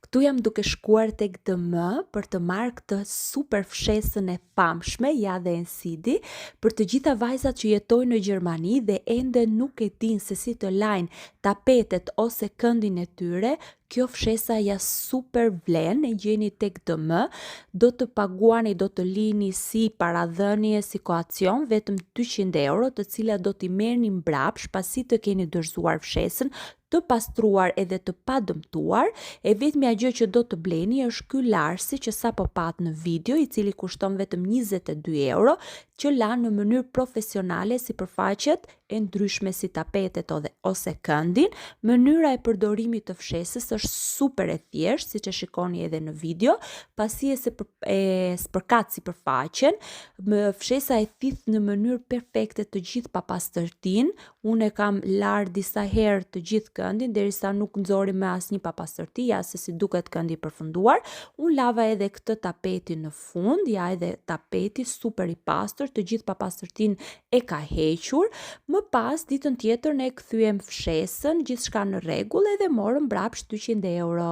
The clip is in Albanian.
Këtu jam duke shkuar tek DM për të marrë këtë super fshesën e famshme, ja dhe Ensidi, për të gjitha vajzat që jetojnë në Gjermani dhe ende nuk e dinë se si të lajnë tapetet ose këndin e tyre. Kjo fshesa ja super vlen, e gjeni tek DM, do të paguani, do të lini si paradhënie, si koacion, vetëm 200 euro, të cilat do t'i merrni mbrapsht pasi të keni dorëzuar fshesën, të pastruar edhe të padëmtuar. E vetmja gjë që do të bleni është ky larsi që sapo pat në video, i cili kushton vetëm 22 euro, që la në mënyrë profesionale sipërfaqet e ndryshme si tapetet ose këndin. Mënyra e përdorimit të fshesës është super e thjeshtë, siç e shikoni edhe në video, pasi e spërkat sipërfaqen, fshesa e thith në mënyrë perfekte të gjithë papastërtinë. Unë e kam larë disa herë të gjithë këndin, derisa nuk nxori me asnjë papastërti, ja se si duket këndi përfunduar. Unë lava edhe këtë tapeti në fund, ja edhe tapeti super i pastër, të gjithë papastërtinë e ka hequr. Më pas, ditën tjetër ne kthyem fshesën, gjithçka në rregull, edhe morëm mbrapsht 200 euro.